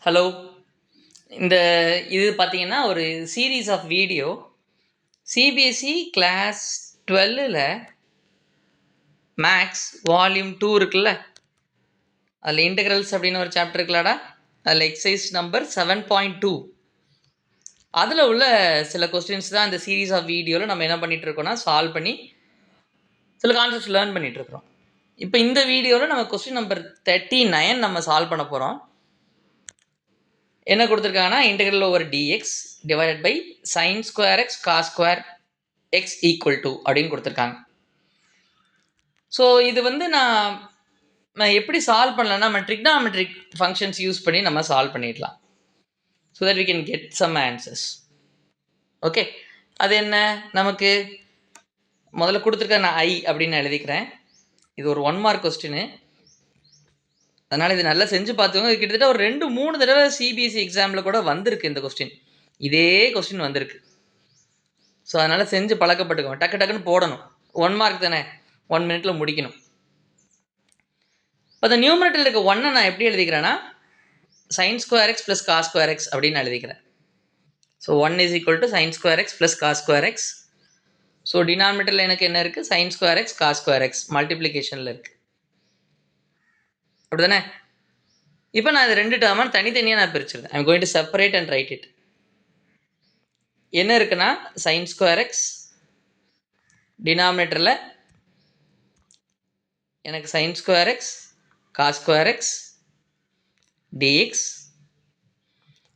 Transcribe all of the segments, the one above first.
Hello. இந்த இது பார்த்தீங்கன்னா ஒரு series of video CBSE class 12ல் மேக்ஸ் வால்யூம் 2 இருக்குல்ல, அதில் இன்டெக்ரல்ஸ் அப்படின்னு ஒரு சாப்டர் இருக்குல்லடா, அதில் எக்ஸசைஸ் நம்பர் 7.2 அதில் உள்ள சில கொஸ்டின்ஸ் தான் இந்த சீரீஸ் ஆஃப் வீடியோவில் நம்ம என்ன பண்ணிகிட்டு இருக்கோம்னா சால்வ் பண்ணி சில கான்செப்ட்ஸ் லேர்ன் பண்ணிகிட்ருக்குறோம். இப்போ இந்த வீடியோவில் நம்ம கொஸ்டின் நம்பர் 39 நம்ம சால்வ் பண்ண போகிறோம். என்ன கொடுத்துருக்காங்கன்னா integral over dx divided by sine square x cos square x equal to அப்படின்னு கொடுத்துருக்காங்க. ஸோ இது வந்து நான் எப்படி சால்வ் பண்ணலன்னா நம்ம ட்ரிக்னாமெட்ரிக் ஃபங்க்ஷன்ஸ் யூஸ் பண்ணி நம்ம சால்வ் பண்ணிடலாம். So that we can get some answers. Okay, அது என்ன நமக்கு முதல்ல கொடுத்துருக்க நான் ஐ அப்படின்னு எழுதிக்கிறேன். இது ஒரு 1 மார்க் கொஸ்டின், அதனால் இது நல்லா செஞ்சு பார்த்துக்கோங்க. கிட்டத்தட்ட ஒரு 2-3 தடவை சிபிஎஸ்சி எக்ஸாமில் கூட வந்திருக்கு இந்த கொஸ்டின், இதே கொஸ்டின் வந்திருக்கு. ஸோ அதனால் செஞ்சு பழக்கப்பட்டுக்கோங்க. டக்கு டக்குன்னு போடணும். 1 மார்க் தானே, 1 மினிட்ல முடிக்கணும். இப்போ அந்த நியூமரேட்டரில் இருக்க 1 நான் எப்படி எழுதிக்கிறேன்னா sine square x plus cos square x அப்படின்னு எழுதிக்கிறேன். So 1 is equal to sine square x plus cos square x. So டினாமினேட்டரில் எனக்கு என்ன இருக்குது, sine square x cos square x மல்டிப்ளிகேஷனில் இருக்குது. அப்படி தானே? இப்போ நான் இது 2 டேர்மாக தனித்தனியாக நான் பிரிச்சிருக்கேன். I'm going to separate and write it. என்ன இருக்குன்னா சைன் ஸ்கொயர் எக்ஸ் டினாமினேட்டரில் எனக்கு sine square x cos square x dx.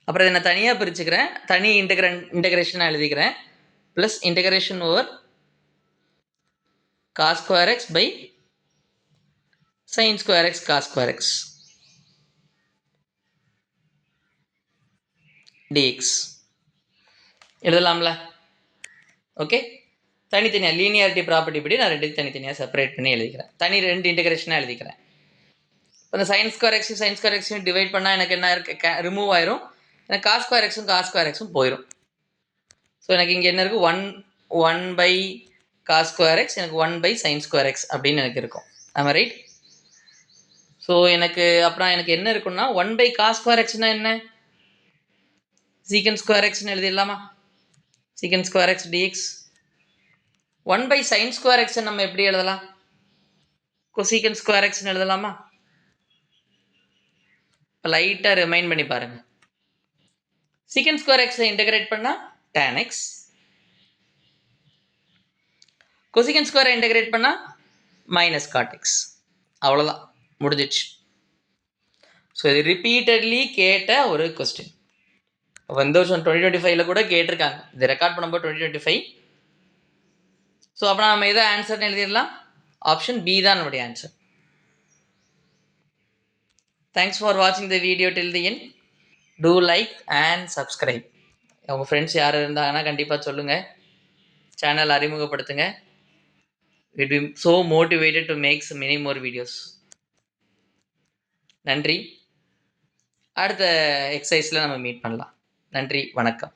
அப்புறம் இதை நான் தனியாக பிரிச்சுக்கிறேன், தனி இன்டெகிரேஷனாக எழுதிக்கிறேன். Plus integration over cos square x by sine square x cos square x dx எழுதலாம்ல. ஓகே, தனித்தனியாக லீனியாரிட்டி ப்ராப்பர்ட்டி படி நான் 2 தனித்தனியாக செப்பரேட் பண்ணி எழுதிக்கிறேன். தனி 2 இன்டெகிரேஷனாக எழுதிக்கிறேன். இப்போ இந்த சைன் ஸ்கொயர் எக்ஸையும் டிவைட் பண்ணால் எனக்கு என்ன இருக்குது, ரிமூவ் ஆயிரும். எனக்கு காஸ் ஸ்கொயர் எக்ஸும் போயிடும். ஸோ எனக்கு இங்கே என்ன இருக்குது, 1 பை காஸ் ஸ்கொயர் எக்ஸ், எனக்கு 1 பை சைன் ஸ்கொயர் எக்ஸ் அப்படின்னு எனக்கு இருக்கும். ஆமாம், ரைட்? ஸோ எனக்கு அப்புறம் எனக்கு என்ன இருக்குன்னா 1 பை காஸ் ஸ்கொயர் எக்ஸ்னால் என்ன, சீக்கன் ஸ்கொயர் எக்ஸ்னு எழுதிடலாமா, secant square x dx. 1 by sine square x நம்ம எப்படி எழுதலாம், கொசீக்கன் ஸ்கொயர் எக்ஸ்னு எழுதலாமா. இப்போ லைட்டாக ரிமைண்ட் பண்ணி பாருங்கள். சீக்கன் ஸ்கொயர் எக்ஸை இன்டெகிரேட் பண்ணால் tan x, கொசிகன் ஸ்கொயரை இன்டெகிரேட் பண்ணால் மைனஸ் காட் எக்ஸ். அவ்வளோதான், முடிஞ்சிச்சு. ஸோ இது ரிப்பீட்டட்லி கேட்ட ஒரு கொஸ்டின். இந்த வருஷம் 2025 கூட கேட்டிருக்காங்க. இது ரெக்கார்ட் பண்ணும்போது 2025. ஸோ அப்புறம் நம்ம எதை ஆன்சர்னு எழுதிடலாம், ஆப்ஷன் பி தான் நம்முடைய ஆன்சர். தேங்க்ஸ் ஃபார் வாட்சிங் the video till the end. Do like and subscribe. உங்கள் ஃப்ரெண்ட்ஸ் யார் இருந்தாங்கன்னா கண்டிப்பாக சொல்லுங்கள், சேனல் அறிமுகப்படுத்துங்க. We'll be so motivated to make many more videos. நன்றி. அடுத்த எக்ஸசைஸில் நம்ம மீட் பண்ணலாம். நன்றி, வணக்கம்.